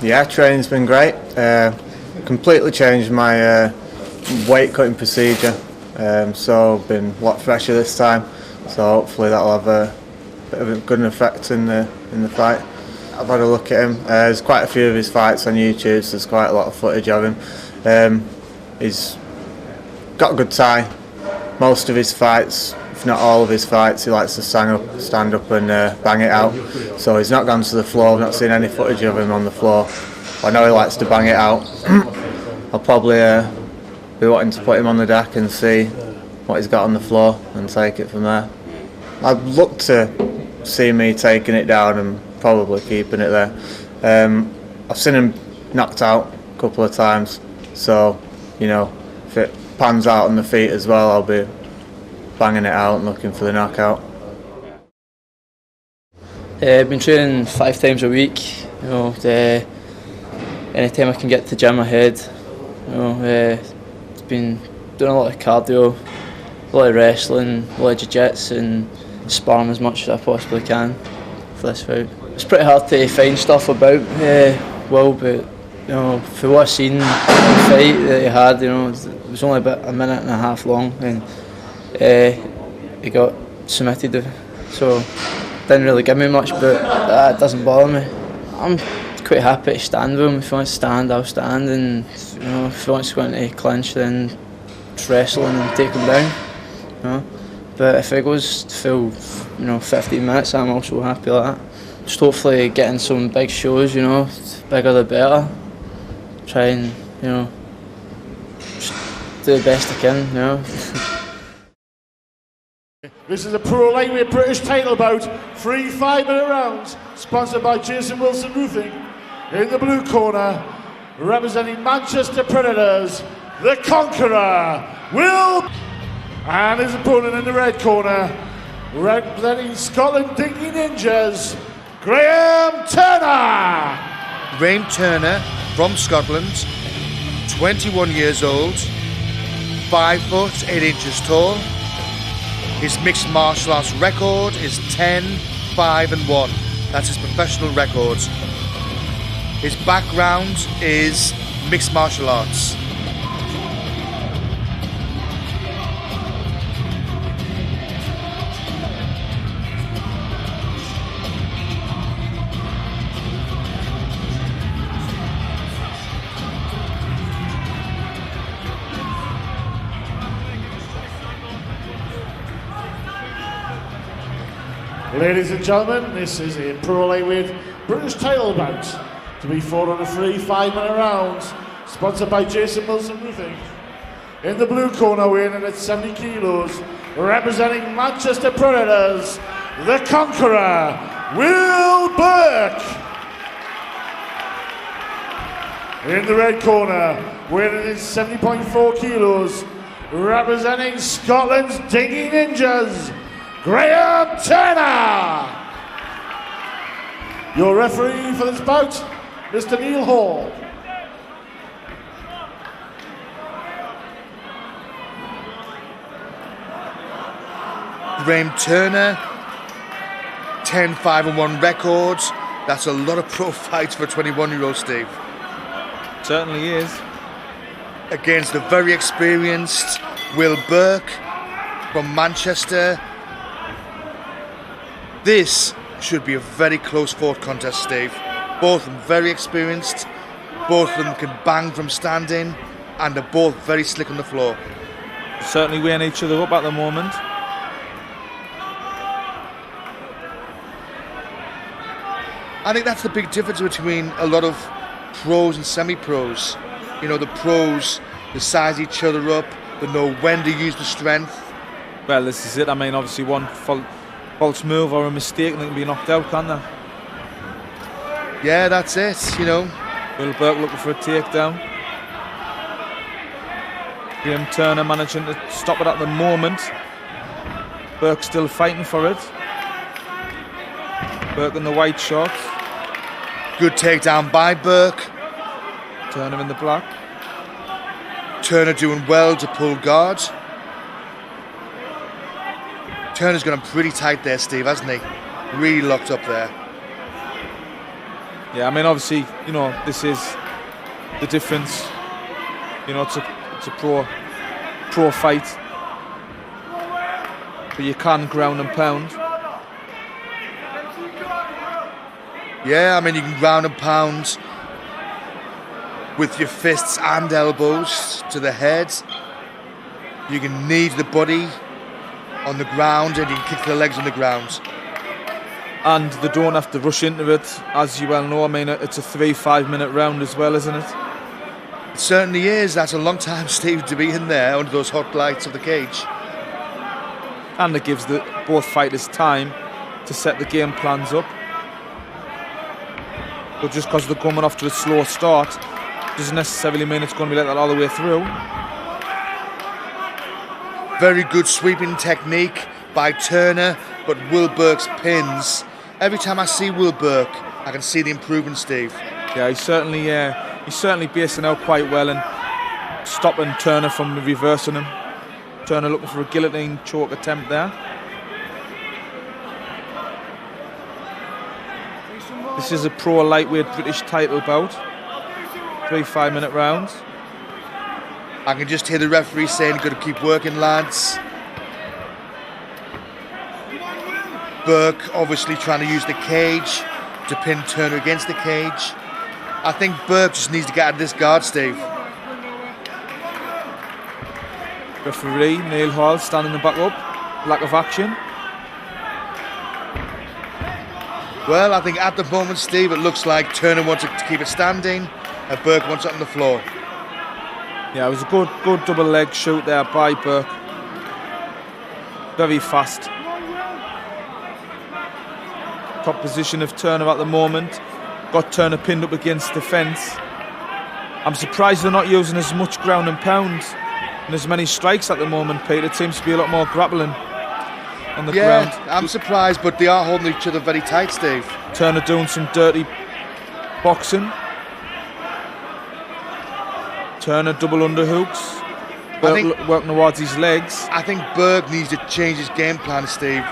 Yeah, training's been great. Completely changed my weight cutting procedure, so been a lot fresher this time. So hopefully that'll have a bit of a good effect in the fight. I've had a look at him. There's quite a few of his fights on YouTube, so there's quite a lot of footage of him. He's got a good tie. Most of his fights, if not all of his fights, he likes to stand up and bang it out. So he's not gone to the floor. I've not seen any footage of him on the floor. I know he likes to bang it out. I'll probably be wanting to put him on the deck and see what he's got on the floor and take it from there. I'd look to see me taking it down and probably keeping it there. I've seen him knocked out a couple of times, so if it pans out on the feet as well, I'll be banging it out and looking for the knockout. I've been training 5 times a week. Anytime I can get to the gym ahead. Been doing a lot of cardio, a lot of wrestling, a lot of jiu-jitsu, and sparring as much as I possibly can for this fight. It's pretty hard to find stuff about Will, but for what I've seen in the fight that he had, it was only about a minute and a half long, and he got submitted, so didn't really give me much, but that doesn't bother me. I'm quite happy to stand with him. If he wants to stand, I'll stand, and if he wants to go into clinch, then just wrestle and take him down. But if it goes full 15 minutes, I'm also happy like that. Just hopefully getting some big shows, bigger the better. Try and just do the best I can. This is a pro lightweight British title bout, 3 5-minute rounds, sponsored by Jason Wilson Roofing. In the blue corner, representing Manchester Predators, the Conqueror, Will. And his opponent in the red corner, representing Scotland Dinky Ninjas, Graham Turner. Graham Turner from Scotland, 21 years old, 5 foot 8 inches tall. His mixed martial arts record is 10, 5 and 1. That's his professional record. His background is mixed martial arts. Ladies and gentlemen, this is a pro lightweight British title bout to be fought on a 3 5-minute rounds, sponsored by Jason Wilson Roofing. In the blue corner, weighing in at 70 kilos, representing Manchester Predators, the Conqueror, Will Burke. In the red corner, weighing in at 70.4 kilos, representing Scotland's Dinky Ninjas, Graham Turner. Your referee for this bout, Mr. Neil Hall. Graham Turner, 10, 5 and 1 record. That's a lot of pro fights for a 21-year-old, Steve. Certainly is. Against the very experienced Will Burke from Manchester. This should be a very close fought contest, Steve. Both of them very experienced, both of them can bang from standing, and they're both very slick on the floor. Certainly weighing each other up at the moment. I think that's the big difference between a lot of pros and semi-pros. The pros, they size each other up, they know when to use the strength. Well, this is it. I mean, obviously one false move or a mistake and they can be knocked out, can't they? Yeah, that's it, Will Burke looking for a takedown. Graham Turner managing to stop it at the moment. Burke still fighting for it. Burke in the white shorts. Good takedown by Burke. Turner in the black. Turner doing well to pull guard. Turner's got him pretty tight there, Steve, hasn't he? Really locked up there. Yeah, I mean, obviously, you know, this is the difference. You know, it's a pro fight, but you can ground and pound. Yeah, I mean, you can ground and pound with your fists and elbows to the head. You can knee the body on the ground, and you can kick the legs on the ground. And they don't have to rush into it, as you well know. I mean, it's a 3-5 minute round as well, isn't it? It certainly is. That's a long time, Steve, to be in there under those hot lights of the cage. And it gives both fighters time to set the game plans up. But just because they're coming off to a slow start doesn't necessarily mean it's going to be like that all the way through. Very good sweeping technique by Turner, but Will Burke's pins. Every time I see Will Burke, I can see the improvement, Steve. Yeah, he's certainly basing out quite well and stopping Turner from reversing him. Turner looking for a guillotine choke attempt there. This is a pro lightweight British title bout. 3 5-minute rounds. I can just hear the referee saying, "Got to keep working, lads." Burke obviously trying to use the cage to pin Turner against the cage. I think Burke just needs to get out of this guard, Steve. Referee Neil Hall standing the back up. Lack of action. Well, I think at the moment, Steve, it looks like Turner wants to keep it standing and Burke wants it on the floor. Yeah, it was a good double leg shoot there by Burke. Very fast. Top position of Turner at the moment. Got Turner pinned up against the fence. I'm surprised they're not using as much ground and pound and as many strikes at the moment, Pete. It seems to be a lot more grappling on the ground. Yeah, I'm surprised, but they are holding each other very tight, Steve. Turner doing some dirty boxing. Turner double underhooks. Burke working towards his legs. I think Burke needs to change his game plan, Steve.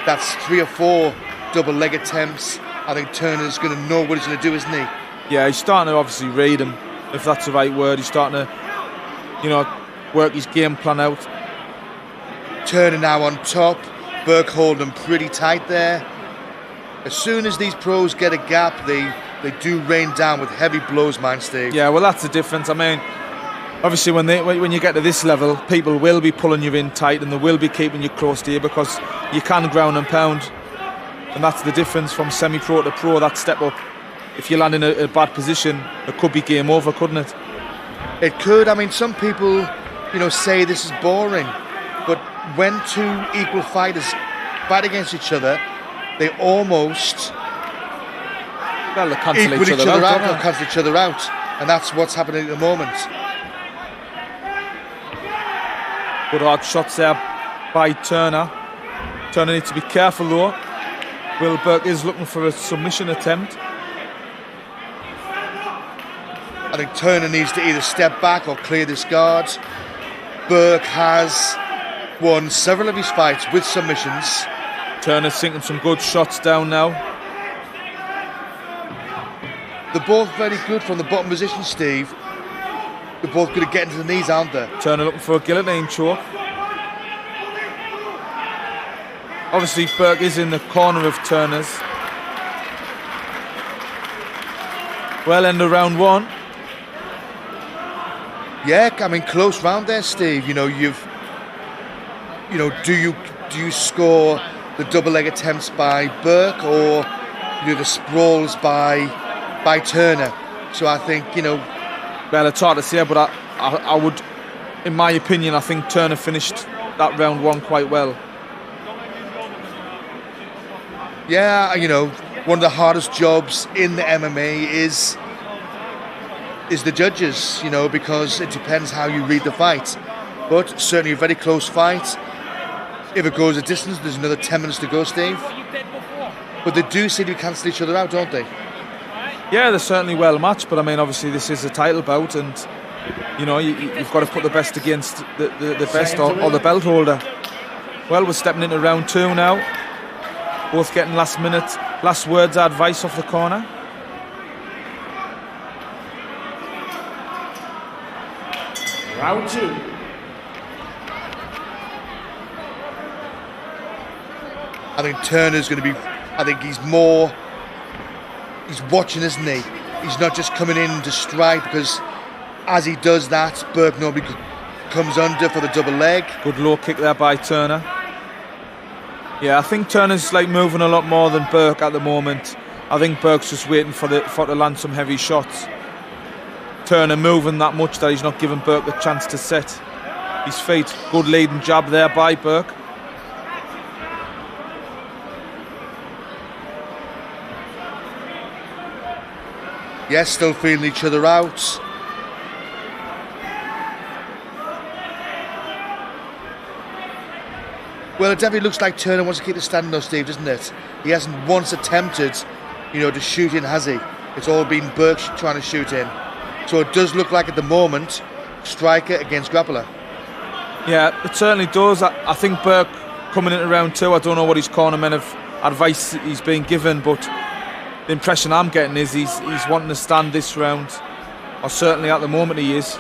That's 3 or 4 double leg attempts. I think Turner's going to know what he's going to do, isn't he? Yeah, he's starting to obviously read him, if that's the right word. He's starting to, you know, work his game plan out. Turner now on top. Burke holding him pretty tight there. As soon as these pros get a gap, they do rain down with heavy blows, man, Steve. Yeah, well, that's the difference. I mean, obviously, when you get to this level, people will be pulling you in tight and they will be keeping you close to you because you can ground and pound. And that's the difference from semi-pro to pro, that step up. If you land in a bad position, it could be game over, couldn't it? It could. I mean, some people, you know, say this is boring. But when two equal fighters fight against each other, they almost Well, they cancel equal each other out. They'll cancel each other out. And that's what's happening at the moment. Good hard shots there by Turner. Turner needs to be careful though. Will Burke is looking for a submission attempt. I think Turner needs to either step back or clear this guard. Burke has won several of his fights with submissions. Turner's sinking some good shots down now. They're both very good from the bottom position, Steve. They're both good at getting to the knees, aren't they? Turner looking for a guillotine choke. Obviously, Burke is in the corner of Turner's. Well, end of round one. Yeah, I mean, close round there, Steve. You know, do you score the double leg attempts by Burke or the sprawls by Turner? So I think, Well, it's hard to say, but I would, in my opinion, I think Turner finished that round one quite well. Yeah, one of the hardest jobs in the MMA is the judges, because it depends how you read the fight. But certainly a very close fight. If it goes a distance, there's another 10 minutes to go, Steve. But they do seem to cancel each other out, don't they? Yeah, they're certainly well matched, but I mean, obviously this is a title bout, and you've got to put the best against the best or the belt holder. Well, we're stepping into round two now. Both getting last words of advice off the corner. Round 2. I think Turner's going to be, I think he's watching, isn't he? He's not just coming in to strike, because as he does that, Burke normally comes under for the double leg. Good low kick there by Turner. Yeah, I think Turner's like moving a lot more than Burke at the moment. I think Burke's just waiting for to land some heavy shots. Turner moving that much that he's not giving Burke the chance to set his feet. Good leading jab there by Burke. Yes, still feeling each other out. Well, it definitely looks like Turner wants to keep the standing though, Steve, doesn't it? He hasn't once attempted, to shoot in, has he? It's all been Burke trying to shoot in. So it does look like at the moment, striker against grappler. Yeah, it certainly does. I think Burke coming into round 2, I don't know what his cornermen of advice he's been given, but the impression I'm getting is he's wanting to stand this round, or certainly at the moment he is.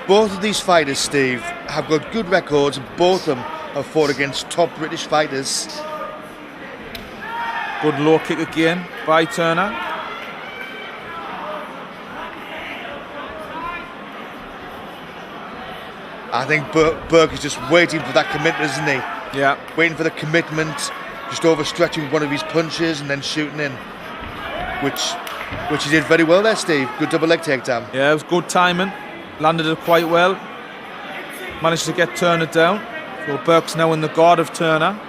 Both of these fighters, Steve, have got good records, and both of them have fought against top British fighters. Good low kick again by Turner. I think Burke is just waiting for that commitment, isn't he? Yeah. Waiting for the commitment, just overstretching with one of his punches and then shooting in. Which he did very well there, Steve. Good double leg takedown. Yeah, it was good timing. Landed it quite well. Managed to get Turner down. So Burke's now in the guard of Turner.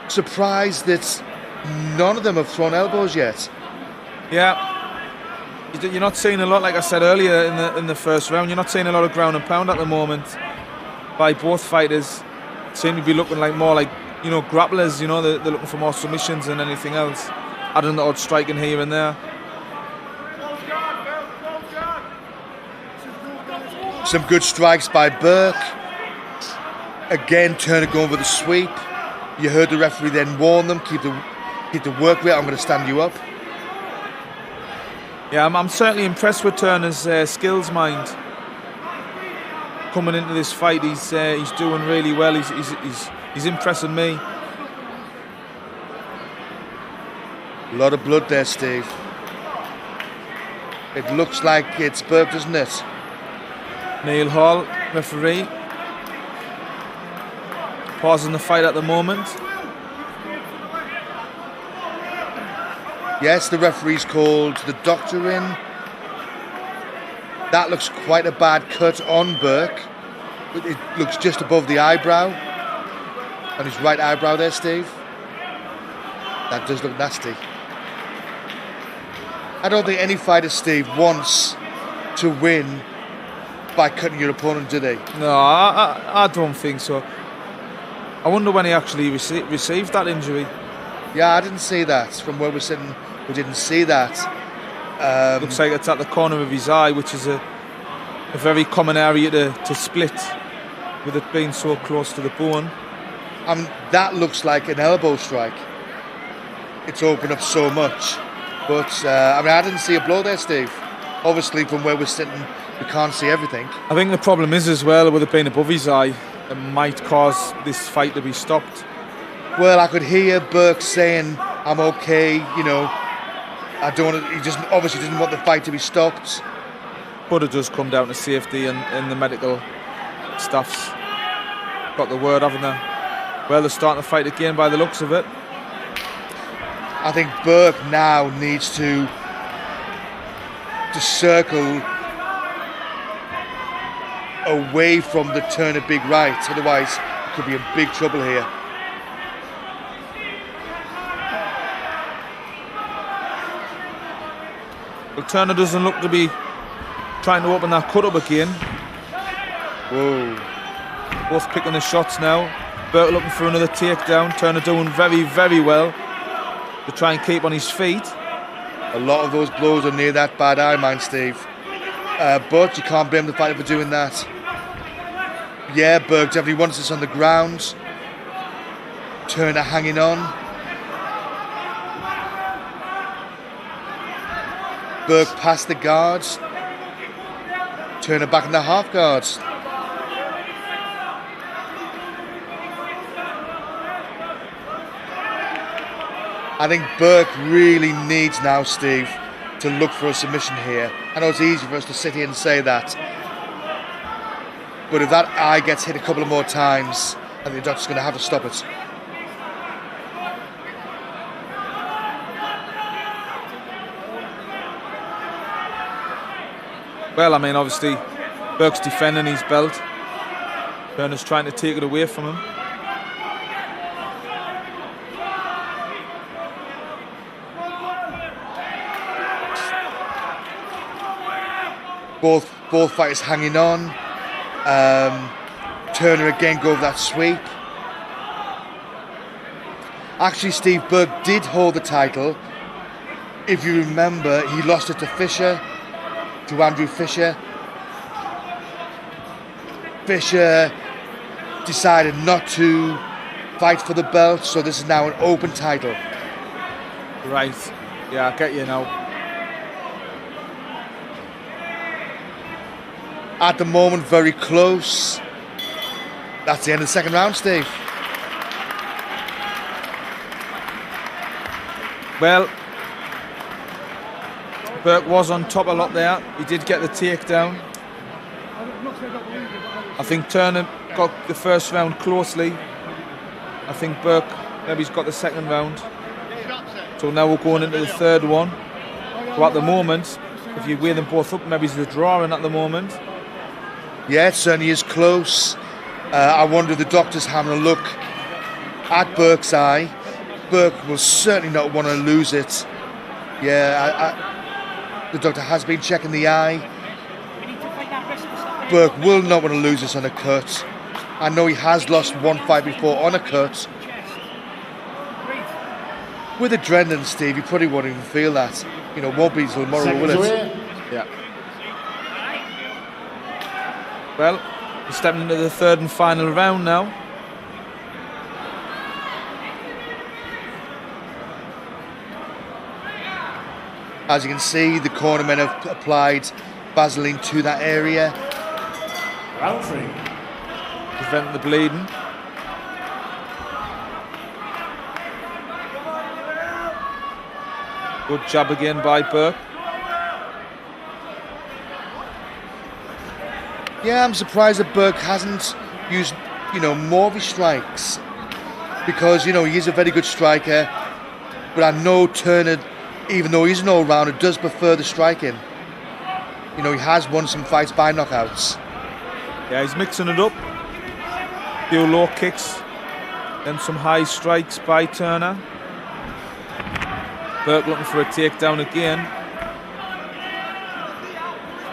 Surprised that none of them have thrown elbows yet. Yeah. You're not seeing a lot, like I said earlier in the first round, you're not seeing a lot of ground and pound at the moment by both fighters. Seem to be looking like more like, grapplers, they're looking for more submissions than anything else. Adding the odd striking here and there. Some good strikes by Burke. Again, Turner going for the sweep. You heard the referee then warn them, keep the work rate, I'm going to stand you up. Yeah, I'm certainly impressed with Turner's skills mind. Coming into this fight, he's doing really well. He's impressing me. A lot of blood there, Steve. It looks like it's Burke, doesn't it? Neil Hall, referee. Pausing the fight at the moment. Yes, the referee's called the doctor in. That looks quite a bad cut on Burke. It looks just above the eyebrow. On his right eyebrow there, Steve. That does look nasty. I don't think any fighter, Steve, wants to win by cutting your opponent, do they? No, I don't think so. I wonder when he actually received that injury. Yeah, I didn't see that. From where we're sitting, we didn't see that. Looks like it's at the corner of his eye, which is a very common area to split, with it being so close to the bone. That looks like an elbow strike. It's opened up so much. But, I didn't see a blow there, Steve. Obviously, from where we're sitting, we can't see everything. I think the problem is as well, with it being above his eye, it might cause this fight to be stopped. Well, I could hear Burke saying, I'm okay, I don't want to, he just obviously doesn't want the fight to be stopped. But it does come down to safety, and the medical staff's got the word, haven't they? Well, they're starting to fight again by the looks of it. I think Burke now needs to circle away from the Turner big right, otherwise it could be in big trouble here. Well, Turner doesn't look to be trying to open that cut up again. Whoa. Both picking the shots now. Burke looking for another takedown. Turner doing very, very well to try and keep on his feet. A lot of those blows are near that bad eye, man, Steve. But you can't blame the fighter for doing that. Yeah, Burke definitely wants this on the ground. Turner hanging on. Burke past the guards. Turner back in the half guards. I think Burke really needs now, Steve, to look for a submission here. I know it's easy for us to sit here and say that, but if that eye gets hit a couple of more times, I think the doctor's going to have to stop it. Well, I mean, obviously, Burke's defending his belt. Turner's trying to take it away from him. Both fighters hanging on. Turner again go for that sweep. Actually, Steve, Burke did hold the title. If you remember, he lost it to Fisher, to Andrew Fisher. Fisher decided not to fight for the belt, so this is now an open title. Right. Yeah, I get you now. At the moment, very close. That's the end of the second round, Steve. Well, Burke was on top a lot there. He did get the takedown. I think Turner got the first round closely. I think Burke maybe he's got the second round. So now we're going into the third one. So at the moment, if you weigh them both up, maybe it's a drawing at the moment. Yeah, it certainly is close. I wonder if the doctor's having a look at Burke's eye. Burke will certainly not want to lose it. Yeah, the doctor has been checking the eye. Burke will not want to lose this on a cut. I know he has lost one fight before on a cut. With adrenaline, Steve, you probably won't even feel that. You know, won't be till tomorrow, will it? Yeah. Well, we're stepping into the third and final round now. As you can see, the cornermen have applied Vaseline to that area. Round 3. Prevent the bleeding. Good jab again by Burke. Yeah, I'm surprised that Burke hasn't used, more of his strikes, because, he is a very good striker, but I know Turner, even though he's an all-rounder, does prefer the striking. He has won some fights by knockouts. Yeah, he's mixing it up. Few low kicks, then some high strikes by Turner. Burke looking for a takedown again.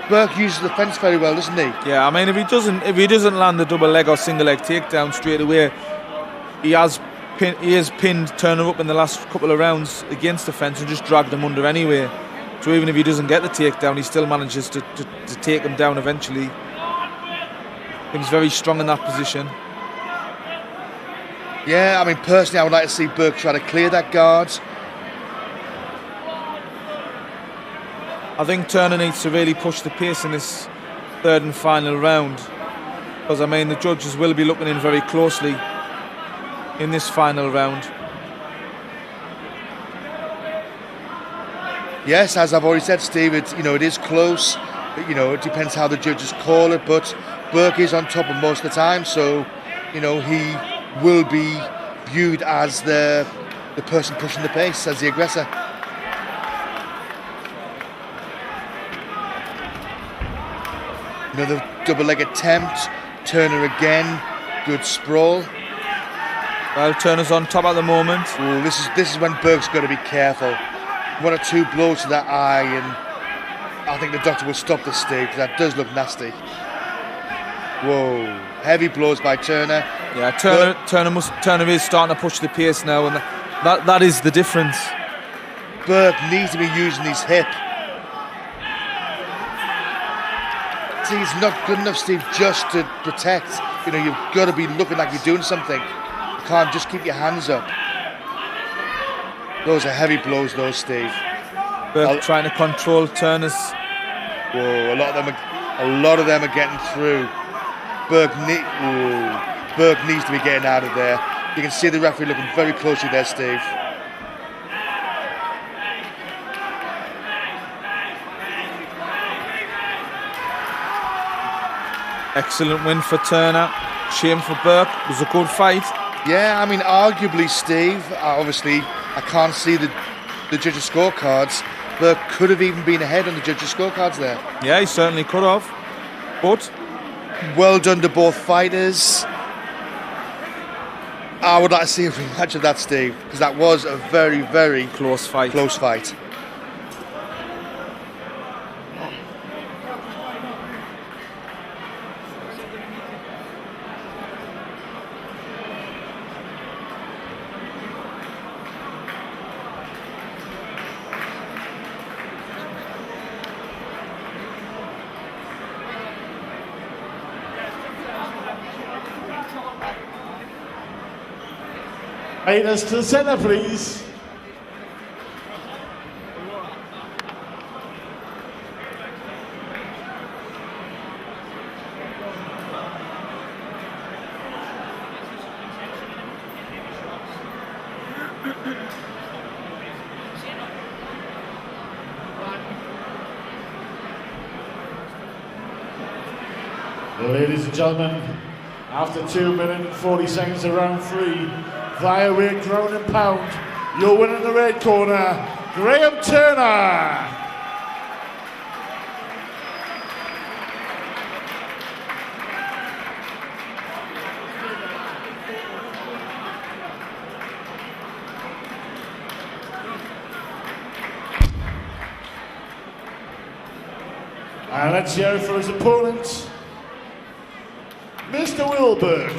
Burke uses the fence very well, doesn't he? Yeah, I mean, if he doesn't land a double leg or single leg takedown straight away, he has pinned Turner up in the last couple of rounds against the fence and just dragged him under anyway. So even if he doesn't get the takedown, he still manages to take him down eventually. I think he's very strong in that position. Yeah, I mean, personally, I would like to see Burke try to clear that guard. I think Turner needs to really push the pace in this third and final round, because I mean the judges will be looking in very closely in this final round. Yes, as I've already said, Steve, it is close. It depends how the judges call it, but Burke is on top of most of the time, so he will be viewed as the person pushing the pace, as the aggressor. Another double leg attempt. Turner again. Good sprawl. Well, Turner's on top at the moment. Ooh, this is when Burke's got to be careful. One or two blows to that eye, and I think the doctor will stop this, Steve, because that does look nasty. Whoa! Heavy blows by Turner. Yeah, Turner is starting to push the pace now, and that is the difference. Burke needs to be using his hip. See, it's not good enough, Steve, just to protect. You've got to be looking like you're doing something. You can't just keep your hands up. Those are heavy blows, those, Steve. Burke trying to control Turner's. Whoa, a lot of them are A lot of them are getting through. Burke needs to be getting out of there. You can see the referee looking very closely there, Steve. Excellent win for Turner. Shame for Burke. It was a good fight. Yeah, I mean, arguably, Steve, obviously, I can't see the judges' scorecards. Burke could have even been ahead on the judges' scorecards there. Yeah, he certainly could have. But well done to both fighters. I would like to see a rematch of that, Steve, because that was a very, very close fight. Fighters to the centre, please. Ladies and gentlemen, after 2 minutes and 40 seconds of round 3, via weight ground and pound, your winner in the red corner, Graham Turner. And let's hear it for his opponent, Mr. Will Burke.